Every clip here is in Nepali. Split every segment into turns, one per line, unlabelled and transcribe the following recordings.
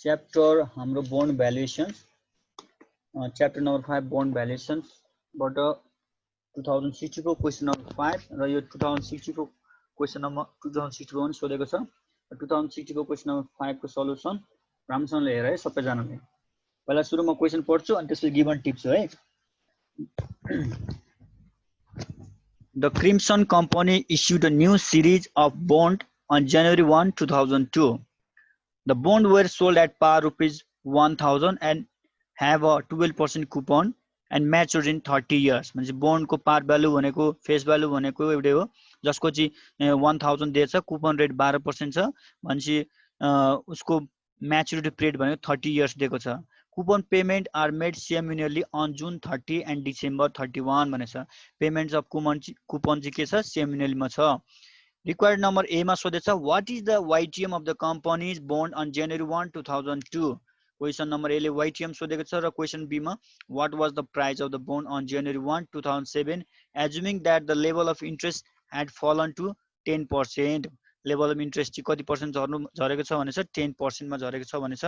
च्याप्टर हाम्रो bond valuation chapter number 5 bond valuation बाट 2060 को क्वेशन नम्बर 5 र यो 2060 को क्वेशन नम्बर 2060 पनि सोधेको छ 2060 को क्वेशन नम्बर 5 को सल्युसन राम्रोसँगले हेर है सबैजनाले पहिला सुरुमा क्वेशन पढ्छु अनि त्यसपछि गिभन टिप्स है The Crimson Company issued a new series of bond on January 1, 2002. The bonds were sold at par rupees 1000 and have a 12% coupon and matured in 30 years. म्हणजे bond को par value भनेको face value भनेको एउटै हो जसको चाहिँ 1000 दिएछ कुपन रेट 12% छ भनेपछि उसको maturity period भनेको 30 years दिएको छ coupon payment are made semi-annually on June 30 and December 31 भनेछ payments of coupon चाहिँ के छ semi-annually मा छ required number A मा सोधेछ what is the YTM of the company's bond on January 1 2002 question number A ले YTM सोधेको छ र question B मा what was the price of the bond on January 1 2007 assuming that the level of interest had fallen to 10% level of interest चाहिँ कति पर्सेन्ट झरेको छ भनेछ 10% मा झरेको छ भनेछ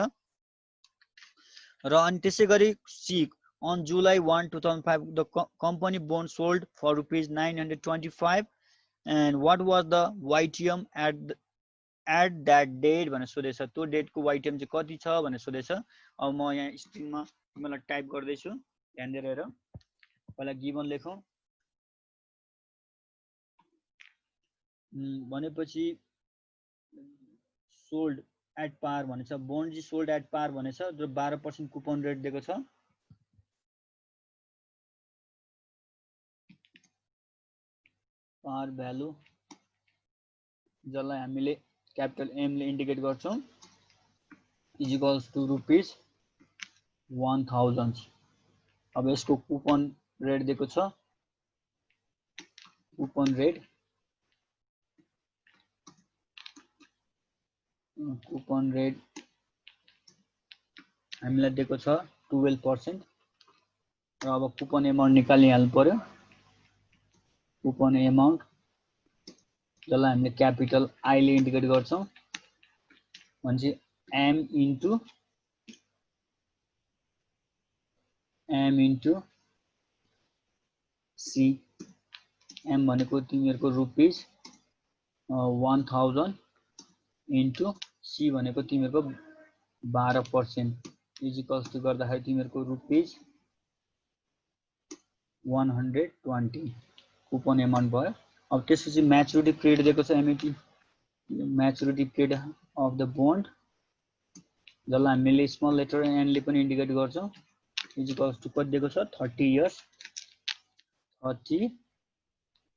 र अनि त्यसैगरी C on July 1 2005 the company bond sold for rupees 925 and what was the YTM at that date भनेर सोधेछ त्यो डेटको YTM चाहिँ कति छ भनेर सोधेछ अब म यहाँ स्क्रिनमा तिमीलाई टाइप गर्दै छु ध्यान दिएर हेर पहिला गिभन लेखौं भनेपछि सोल्ड एट पार भनेछ बोन्ड चाहिँ सोल्ड एट पार भनेछ र 12% कुपन रेट दिएको छ पार भ्यालु जसलाई हामीले क्यापिटल एम ले इन्डिकेट गर्छौं इज इक्वल्स टु रुपीस 1000 अब यसको कुपन रेट दिएको छ कुपन रेट हामीलाई दिएको छ 12% र अब कुपन एमाउन्ट निकालिहाल्नु पर्यो कुपन एमाउन्ट जसलाई हामीले क्यापिटल आई ले इन्डिकेट गर्छौं भनेपछि एम इन्टु सी एम भनेको तिमीहरुको रुपीस 1000 इन्टु सी भनेको तिमीहरुको 12% इज इक्वल्स टु गर्दाखेरि तिमीहरुको रुपीस 120 कुपन एमाउन्ट भयो अब त्यसपछि म्याचुरिटी पिरियड दिएको छ MAT maturity period of the bond जसलाई हामीले स्मल लेटर एन ले पनि इन्डिकेट गर्छौं इज इक्वल्स टु कति दिएको छ 30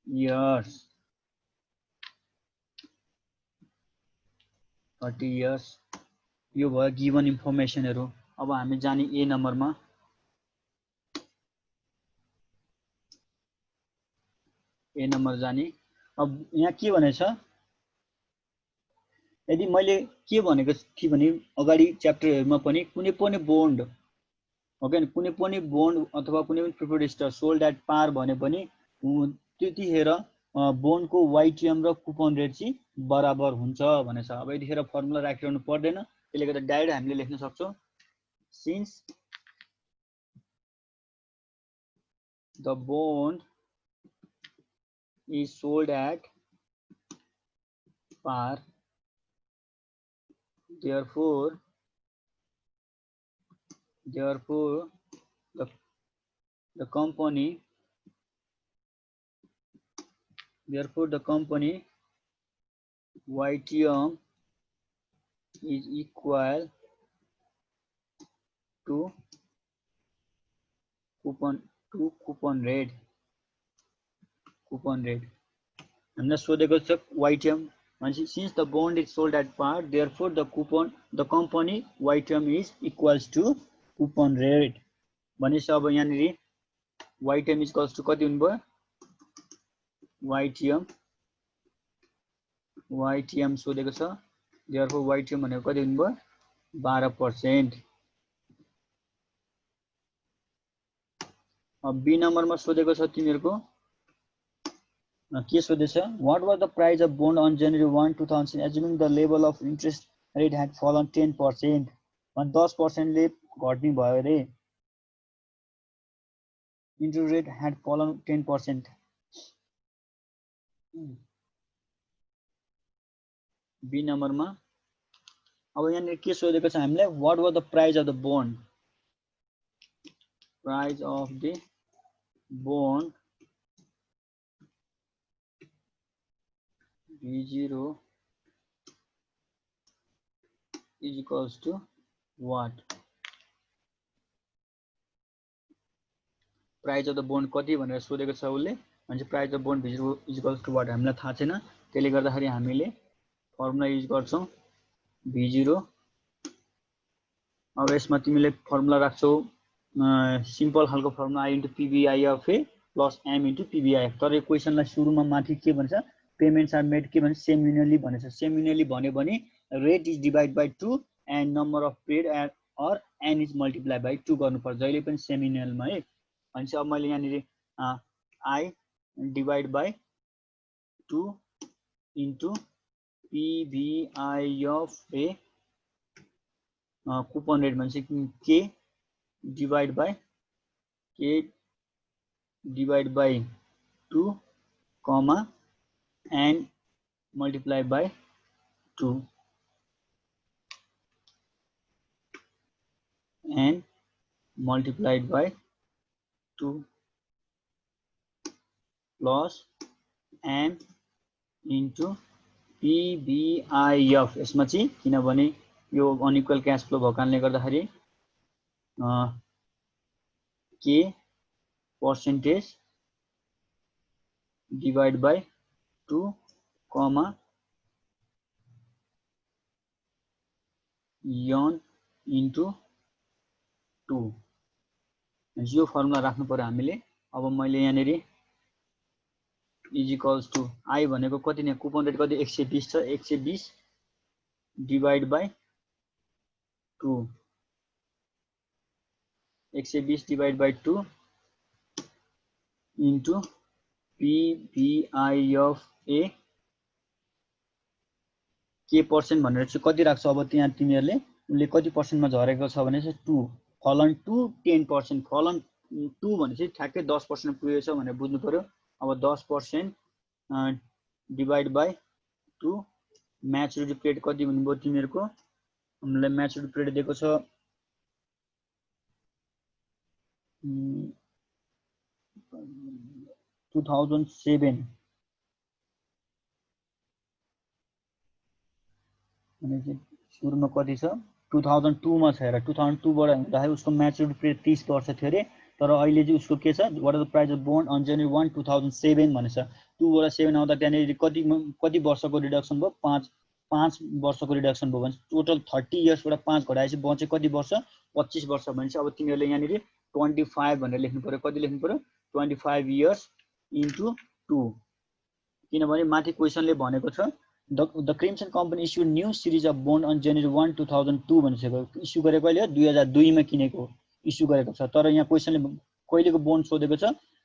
इयर्स 30 इयर्स यो भयो गिभन इन्फर्मेसनहरु अब हामी जाने ए नम्बरमा ए नम्बर जाने अब यहाँ के भनेछ यदि मैले के भनेको थिए भने अगाडि च्याप्टरहरुमा पनि कुनै पनि बोन्ड ओके कुनै पनि बोन्ड अथवा कुनै पनि preferred stock sold at par भने पनि त्यतिखेर बोन्डको YTM र कुपन रेट चाहिँ बराबर हुन्छ भनेछ अब यतिखेर फर्मुला राखिरहनु पर्दैन त्यसले गर्दा डाइरेक्ट हामीले लेख्न सक्छौं since the bond is sold at par therefore the company YTM is equal to coupon rate हामीलाई सोधेको छ YTM भनेपछि since the bond is sold at par therefore the company YTM is equals to coupon rate भनेपछि अब यहाँनिर YTM is equals to कति हुनुभयो YTM सोधेको छ therefore YTM भनेको कति हुनुभयो 12% अब बी नम्बरमा सोधेको छ तिमीहरुको के सोधेछ what was the price of bond on January 1 2000 assuming the level of interest rate had fallen 10%. 10% ले घट्ने भयो रे, interest rate had fallen 10%. Be नम्बरमा अब यहाँ के सोधेको छ हामीलाई what was the price of the bond, price of the bond B0 is equals to what, price of the bond कति भनेर सोधेको छ उसले, भने price of bond B0 is equals to what हामीलाई थाहा छैन, त्यसले गर्दाखेरि हामीले फर्मुला युज गर्छौं B0। अब यसमा तिमीले फर्मुला राख्छौ सिम्पल खालको formula I * PBI of A plus M * PBI, तर यो क्वेशनलाई सुरुमा माथि के भन्छ पेमेन्ट्स आर मेड के भन्छ सेमिनली भनेछ, सेमिनली भन्यो भने rate is divide by 2 and number of paid or n is multiply by 2 गर्नुपर्छ जहिले पनि सेमिनलमा है। भनेपछि अब मैले यहाँनिर I divide by 2 into PBI of A coupon rate भनेपछि K divide by 2 comma and multiply by 2 and multiplied by 2 plus m into PBIF। यसमा चाहिँ किनभने यो अनइक्वल क्याश फ्लो भएको कारणले गर्दाखेरि K percentage divide by 2 comma n into 2 यो फर्मुला राख्नु पर्यो हामीले। अब मैले यहाँनिर इज इक्वल्स टु I भनेको कति नै कुपन रेट कति 120 छ, 120 divide by 2, 120 divide by 2 into PBI of A K percent भनेर चाहिँ कति राख्छ अब त्यहाँ तिमीहरूले उले कति पर्सेन्टमा झरेको छ भने चाहिँ 2 फलन टु 10%, फलन 2 भने चाहिँ ठ्याक्कै 10% पुगेको छ भनेर बुझ्नु पर्यो। अब 10% डिवाइड बाइ 2 म्याचुरिटी पिरियड कति भन्नुभयो तिमीहरूको, हामीलाई म्याचुरिटी पिरियड दिएको छ 2007 भने सुरुमा कति छ 2002 मा छ हेर, 2002 बाट हुँदाखेरि उसको म्याचुरिटी पिरियड 30 वर्ष थियो रे, तर अहिले चाहिँ उसको के छ what are the price of bond on January 1 2007 भनेछ। 2 बाट 7 आउँदा त्यहाँनिर कति वर्षको रिडक्सन भयो 5 वर्षको रिडक्सन भयो भने टोटल 30 इयर्स बाट 5 घटाएपछि बचे कति वर्ष 25 वर्ष भनेपछि अब तिमीहरूले यहाँनिर 25 भनेर लेख्नु पर्यो, कति लेख्नु पर्यो 25 इयर्स इन्टु 2, किनभने माथि क्वेशनले भनेको छ The Crimson Company issued new series of bond on January 1 2002 भनिसक्यो, issue गरेको कहिले हो 2002 मा किनेको इस्यु गरेको छ, तर यहाँ क्वेशनले कहिलेको बोन्ड सोधेको छ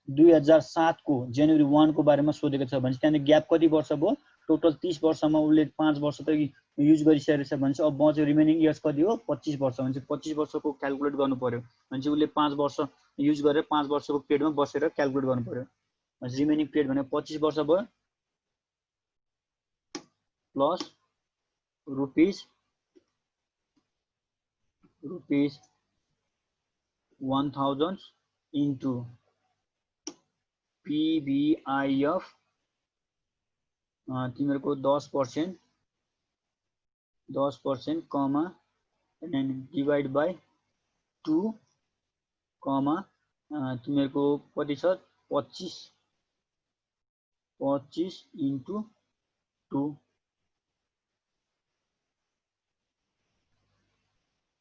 2007 को जनवरी 1 को बारेमा सोधेको छ भनेपछि त्यहाँ ग्याप कति वर्ष भयो टोटल 30 वर्षमा उले 5 वर्ष त युज गरिसकेको छ भनेपछि अब बच्यो रिमेनिङ इयर्स कति हो 25 वर्ष भनेपछि 25 वर्षको क्याल्कुलेट गर्नु पर्यो भनेपछि उले 5 वर्ष युज गरेर 5 वर्षको पिरियडमा बसेर क्याल्कुलेट गर्नु पर्यो भनेपछि रिमेनिङ पिरियड भने 25 वर्ष भयो प्लस रुपीस 1000 into PBIF तिमीहरूको 10% कमा and divide by 2 कमा तिमीहरूको कति छ 25 into 2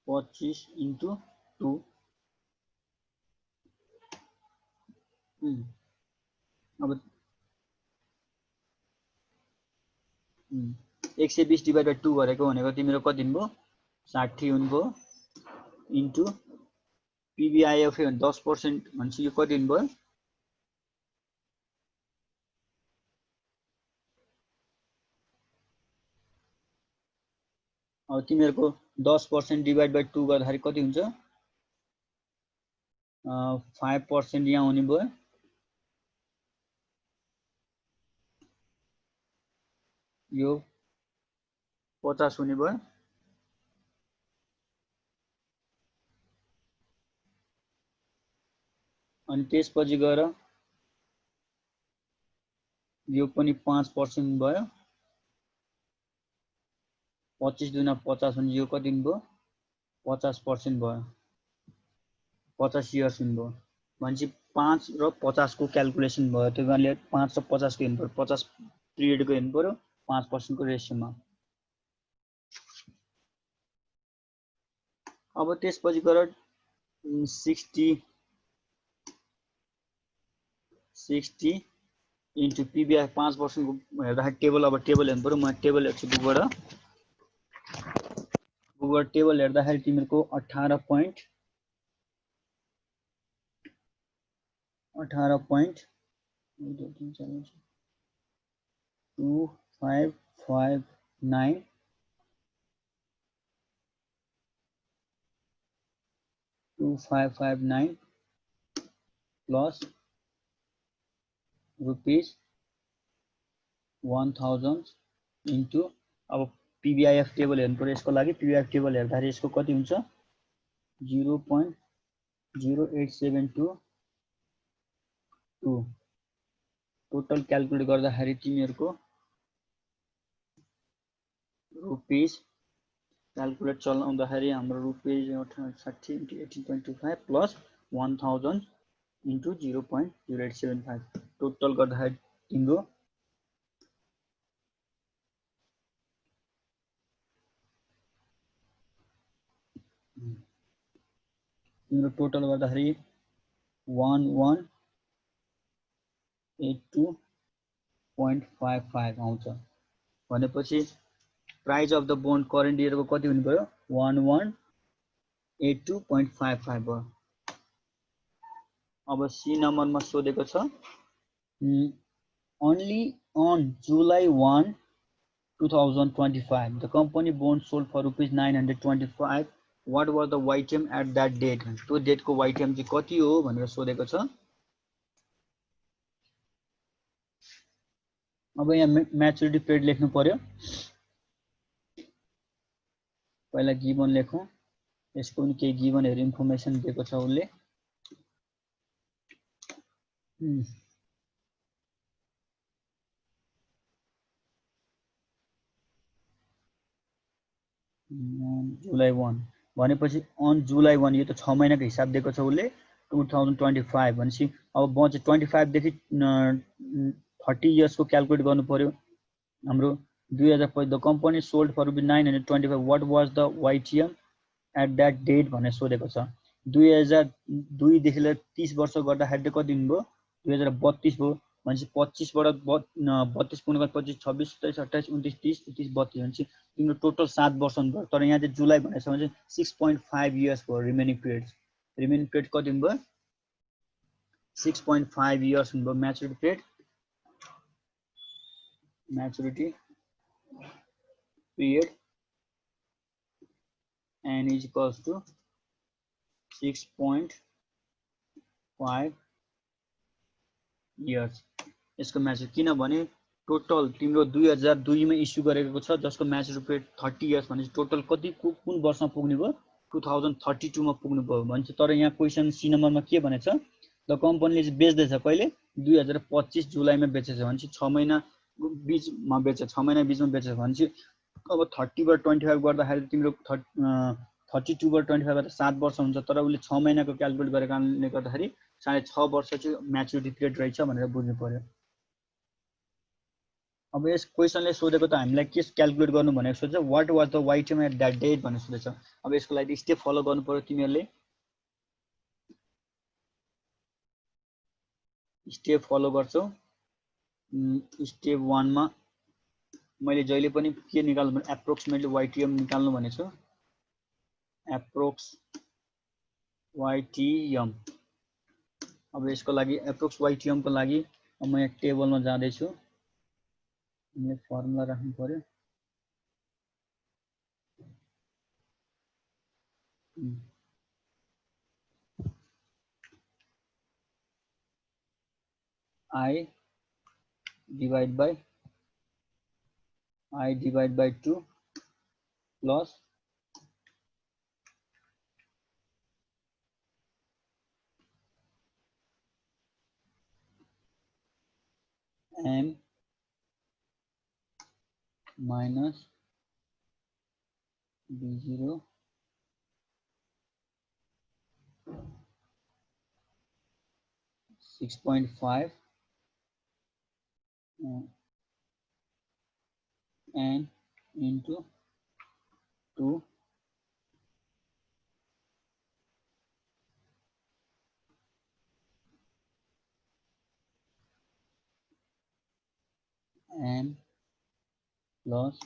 25 into 2 अब 120 डिवाइड बाइ 2 गरेको भनेको तिम्रो कति हुनुभयो 60 हुनुभयो इन्टु PBIF 10% भनेपछि यो कति हुनुभयो अब तिमीहरुको 10% डिभाइड बाइ 2 गर्दाखेरि कति हुन्छ 5% यहाँ हुने भयो यो 50 हुने भयो अनि त्यसपछि गएर यो पनि 5% भयो 25 दुना 50 भने यो कति भयो 50% भयो 50 इयर्स हुने भयो भनेपछि 5 र 50 को क्याल्कुलेसन भयो त्यो कारणले 5 र 50 को हेर्नु पर्यो 50 पिरियड को हेर्नु पर्यो 5% को रेशियोमा अब त्यसपछि गएर 60 इन्टु पीबीआई 5% को हेर्दाखेरि टेबल अब टेबल हेर्नु पर्यो म टेबल हेर्छु बुकबाट टेबल हेर्दाखेरि तिमीहरुको 2559 प्लस रुपीस 1000 इन्टु अब पीबीआईएफ टेबल हेर्नु पर्यो यसको लागि पीबीआईएफ टेबल हेर्दाखेरि यसको कति हुन्छ 0.08722 टोटल क्याल्कुलेट गर्दाखेरि तिमीहरुको रुपीस क्याल्कुलेट चलाउँदाखेरि हाम्रो rupees 60 into 18.25 plus 1000 into 0.0875 total गर्दाखेरि तिम्रो टोटल गर्दाखेरि 1182.55 आउँछ भनेपछि price of the bond current year को कति हुने भयो 1182.55 भयो अब सी नम्बरमा सोधेको छ only on July 1 2025 the company bond sold for rupees 925 what was the YTM at that date त्यो डेट को YTM चाहिँ कति हो भनेर सोधेको छ अब यहाँ म्याच्युरिटी पिरियड लेख्नु पर्यो पहिला गिवन लेखौं यसको पनि केही गिवनहरु इन्फर्मेसन दिएको छ उले जुलाई 1 भनेपछि अन जुलाई 1 यो त 6 महिनाको हिसाब दिएको छ उले 2025 भनेपछि अब बजे 25 देखि 30 इयर्स को क्याल्कुलेट गर्नु पर्यो हाम्रो 2005 the company sold for 925 what was the YTM at that date भनेर सोधेको छ 2002 देखि लिएर 30 वर्ष गर्दाखेरि कति हुने भयो 2032 भयो भनेपछि 25 बाट 32 पुनः 25 26 27 28 29 30 31 32 भनेपछि तिम्रो टोटल 7 वर्ष हुने भयो तर यहाँ चाहिँ जुलाई भनेछ भने 6.5 इयर्स भयो रिमेनिङ पिरियड कति हुने भयो 6.5 इयर्स हुने भयो maturity period n is equals to 6.5 years यसको म्याच्युरिटी किनभने टोटल तिम्रो 2002 मा इस्यु गरेको छ जसको म्याच्युरिटी पिरियड 30 इयर्स भनेपछि टोटल कति कुन वर्षमा पुग्ने भयो 2032 मा पुग्नु भयो भन्छ तर यहाँ क्वेशन सी नम्बरमा के भनेछ द कम्पनीले बेच्दै छ कहिले 2025 जुलाईमा बेचेछ भनेपछि 6 महिना बीचमा बेचेछ 6 महिना बीचमा बेचेछ भनेपछि अब 30 बाट 25 गर्दाखेरि तिम्रो 32 बाट 25 गर्दा 7 वर्ष हुन्छ तर उले 6 महिनाको क्याल्कुलेट गरेको कारणले गर्दाखेरि 6.5 वर्ष चाहिँ म्याच्युरिटी पिरियड रहेछ भनेर बुझ्नु पर्यो अब यस क्वेशनले सोधेको त हामीलाई के क्याल्कुलेट गर्नु भनेको सोध्छ what was the YTM at that date भनेर सोधेछ अब यसको लागि स्टेप फलो गर्नु पर्यो तिमीहरुले स्टेप फलो गर्छौ स्टेप 1 मा मैले जहिले पनि के निकाल्नु भने एप्रोक्सिमेटली YTM निकाल्नु भनेछु एप्रोक्स YTM अब यसको लागि एप्रोक्स YTM को लागि म यहाँ टेबलमा जाँदै छु हामीले फर्मुला राख्नु पर्यो I divide by 2 plus m minus b0 6.5 n into 2 m plus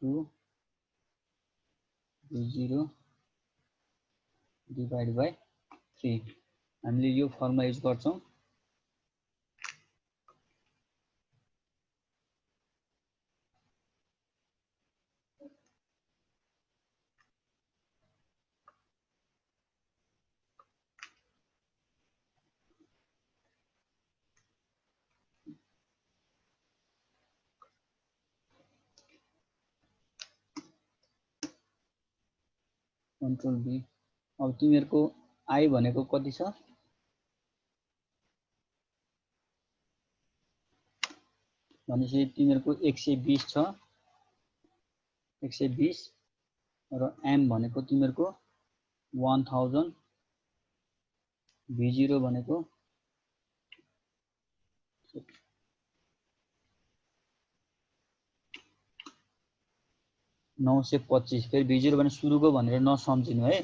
2 b0 divided by 3 हामीले यो फर्मुला युज गर्छौं कन्ट्रोल बी अब तिमीहरुको I भनेको कति छ भनेपछि तिमीहरुको 120 छ 120 र m भनेको तिमीहरुको 1000 v0 भनेको 925 फेरि v0 भने सुरुको भनेर नसम्झिनु है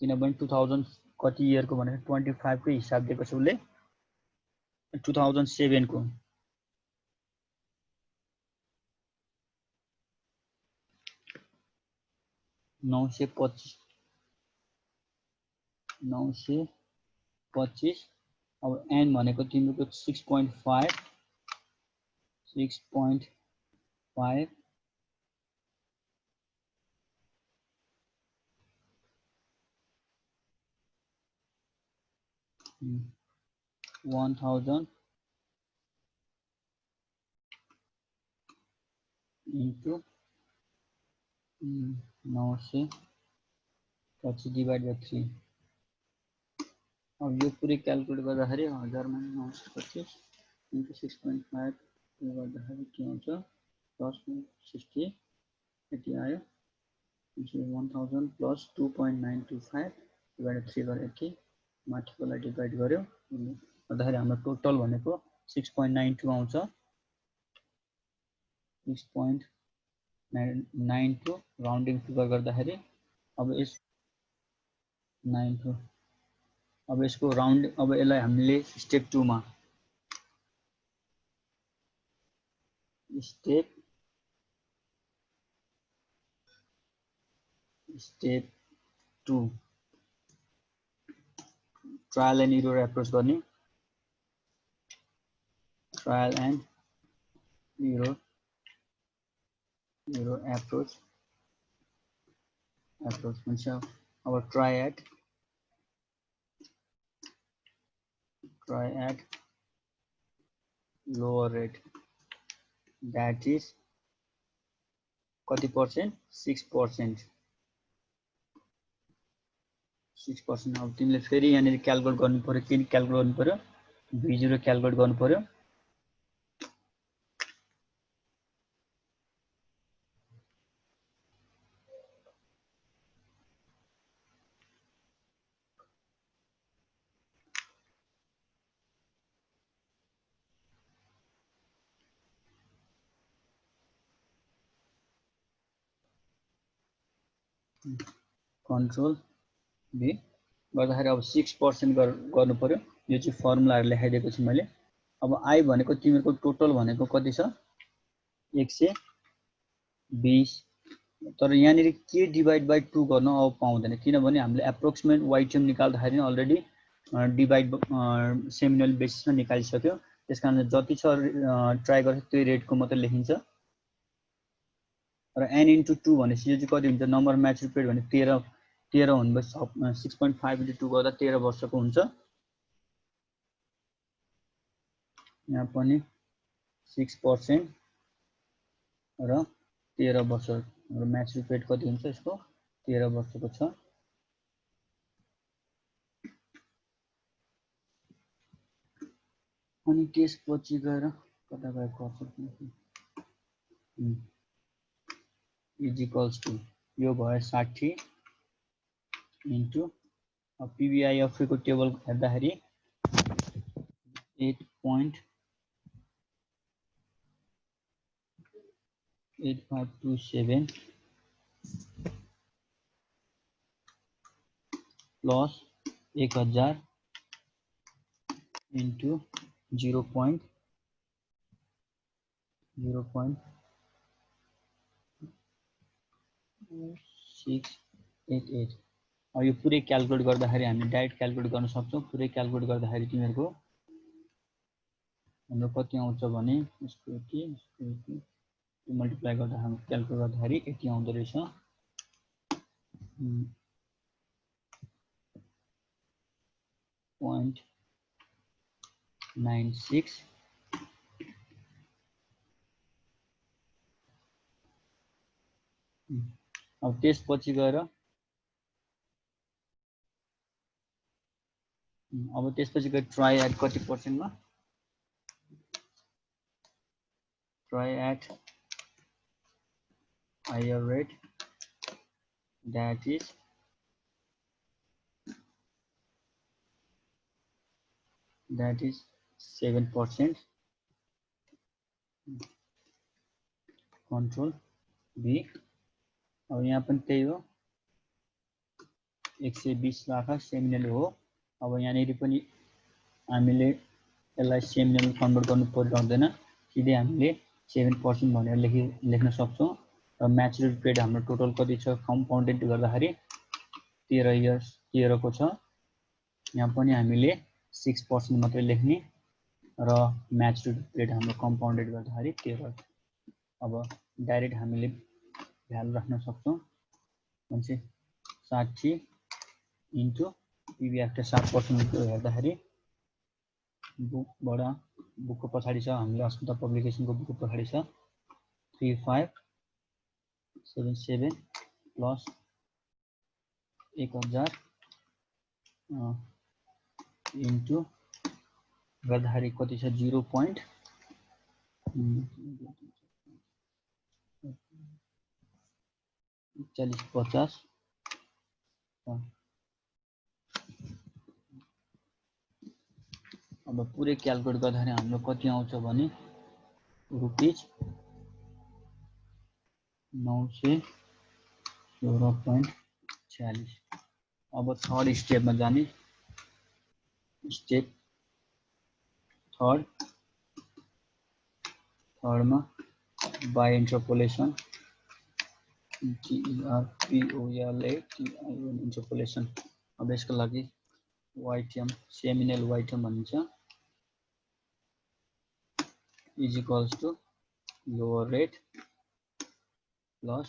किनभने 2000 कति इयर को भनेर 25 को हिसाब दिएको छ उले 2007 को 925 अब n भनेको तिम्रो 6.5 1000 into 925 divided by 3 अब यो पुरै क्याल्कुलेट गर्दाखेरि 1000 मा 925 into 6.5 गर्दाखेरि के हुन्छ plus 60 यति आयो 1000 plus 2.925 divided 3 गरेर यति माथिकोलाई डिभाइड गर्यो गर्दाखेरि हाम्रो टोटल भनेको 6.92 आउँछ 6.92 राउन्डिङ फिगर गर्दाखेरि अब यस 92 अब यसको राउन्ड अब यसलाई हामीले स्टेप 2 मा step 2 trial and error approach गर्ने trial and error approach means our try at lower rate that is कति percent 6% अब तिमीले फेरि यहाँनिर क्याल्कुलेट गर्नु पर्यो के क्याल्कुलेट गर्नु पर्यो v0 क्याल्कुलेट गर्नु पर्यो कन्ट्रोल बी गर्दाखेरि अब 6% गर्नु पर्यो यो चाहिँ फर्मुलाहरु लेखाइदिएको छु मैले अब I भनेको तिमीहरुको टोटल भनेको कति छ 120 तर यहाँनिर के डिभाइड बाइ 2 गर्न अब पाउँदैन किनभने हामीले एप्रोक्सिमेट YTM निकाल्दाखेरि अलरेडी डिभाइड सेमिनल बेसिसमा निकालिसक्यो त्यसकारण जति छ ट्राई गर्छ त्यो रेटको मात्र लेखिन्छ र n into 2 भनेपछि यो चाहिँ कति हुन्छ नम्बर म्याचुर पिरियड भने 13 हुनुभयो 6.5 into 2 गर्दा 13 वर्षको हुन्छ यहाँ पनि 6% र 13 वर्ष हाम्रो म्याचुरिटी पेरियड कति हुन्छ यसको 13 वर्षको छ। अनि त्यसपछि गएर कता गयो कर्सर इज इक्वल्स टु यो भयो 60 इन्टु PVIF को टेबल हेर्दाखेरि 8.8527 प्लस 1000 इन्टु 0.0688। अब यो पुरै क्याल्कुलेट गर्दाखेरि हामी डाइरेक्ट क्याल्कुलेट गर्न सक्छौं। पुरै क्याल्कुलेट गर्दाखेरि तिमीहरुको हाम्रो कति आउँछ भने यसको यति मल्टिप्लाई गर्दा हामी क्याल्कुलेट गर्दाखेरि यति आउँदो रहेछ। 0.96 अब त्यसपछि गएर ट्राई एट कति पर्सेन्टमा try at higher rate that is 7% control B। अब यहाँ पनि त्यही हो 120 लाख सेमिनल हो। अब यहाँनेरि पनि हामीले यसलाई सेमिनल कन्भर्ट गर्नु पर्दैन, सिधै हामीले 7% भनेर लेख्न सक्छौं। र म्याचुरिटी पेरियड हाम्रो टोटल कति छ कम्पाउन्डेड गर्दाखेरि 13 इयर्स 13 को छ। यहाँ पनि हामीले 6% मात्रै लेख्ने र म्याचुरिटी पेरियड हाम्रो कम्पाउन्डेड गर्दाखेरि 13। अब डाइरेक्ट हामीले भ्यालु राख्न सक्छौं। 60 इन्टु PVIF 7% हेर्दाखेरि बुकको पछाडि छ, हामीले अस्पताल पब्लिकेसनको बुकको पछाडि छ 3577 प्लस 1000 इन्टु गर्दाखेरि कति छ 0.4050। अब पुरै क्याल्कुलेट गर्दाखेरि हाम्रो कति आउँछ भने रुपीज 916.46। अब थर्ड स्टेपमा जाने। स्टेप थर्डमा बाई इन्टरपोलेसन TERPOLATION इन्टरपोलेसन। अब यसको लागि YTM सेमिनल YTM भनिन्छ is equals to lower rate plus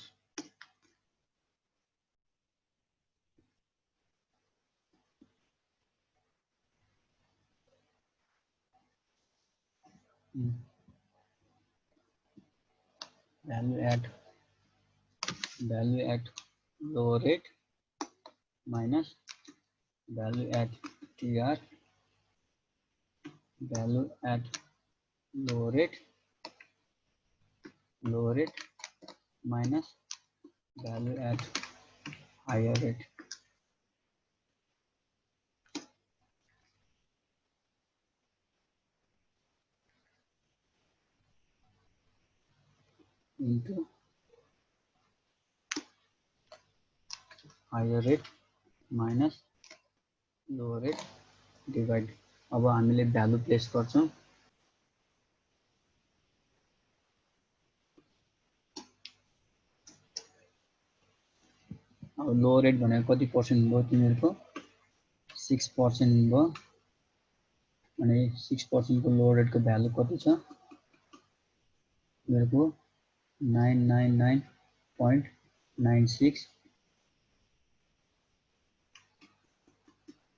value at lower rate minus value at TR value at lower rate minus value at higher rate। into higher rate minus lower rate divide। अब हामीले भ्यालु प्लेस गर्छौं। अब लोअर रेट भनेको कति पर्सेन्ट भयो तिमीहरुको 6% भयो। अनि 6% को लोअर रेट को भ्यालु कति छ तिमीहरुको 999.96।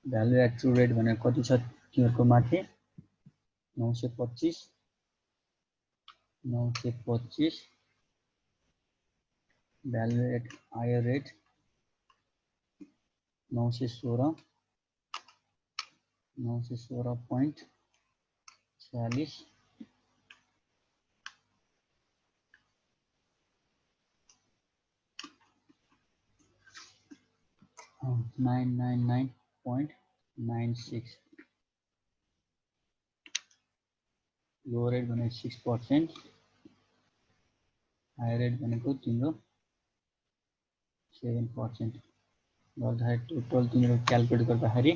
भ्यालु एट ट्रु रेट भनेको कति छ तिमीहरुको माथि 925 value at higher rate 916.46 999.96 low rate भनेको 6%, हाई रेट भनेको तिम्रो 7% गर्दाखेरि टोटल तिम्रो क्याल्कुलेट गर्दाखेरि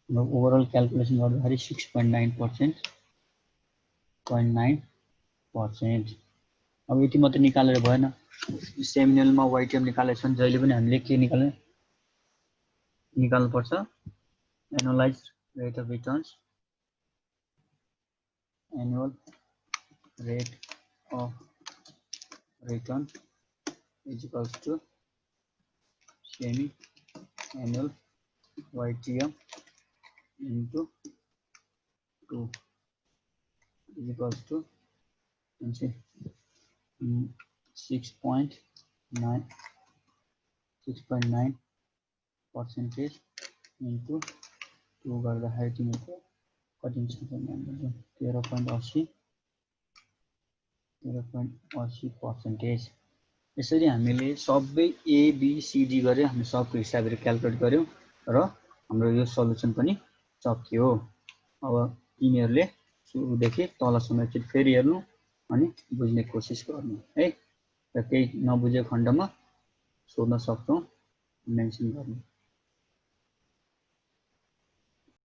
ओभरअल क्याल्कुलेसन गर्दाखेरि 6.9%. अब यति मात्र निकालेर भएन, सेमिनलमा वाइटिएम निकालेको छ भने जहिले पनि हामीले के निकाल्नु पर्छ, annualise rate of returns, annual rate of return is equals to semi annual YTM into 2 is equals to 6.9% into 2 गर्दाखेरि तिमीको कति हुन्छ 13.80%. यसरी हामीले सबै ABCD गरे हामी सबको हिसाबले क्याल्कुलेट गर्यौं र हाम्रो यो सल्युसन पनि सकियो. अब तिमीहरुले सुरुदेखि तलसम्म एकचोटि फेरि हेर्नु अनि बुझ्ने कोसिस गर्नु है, र केही नबुझेको खण्डमा सोध्न सक्छौ, मेन्सन गर्नु.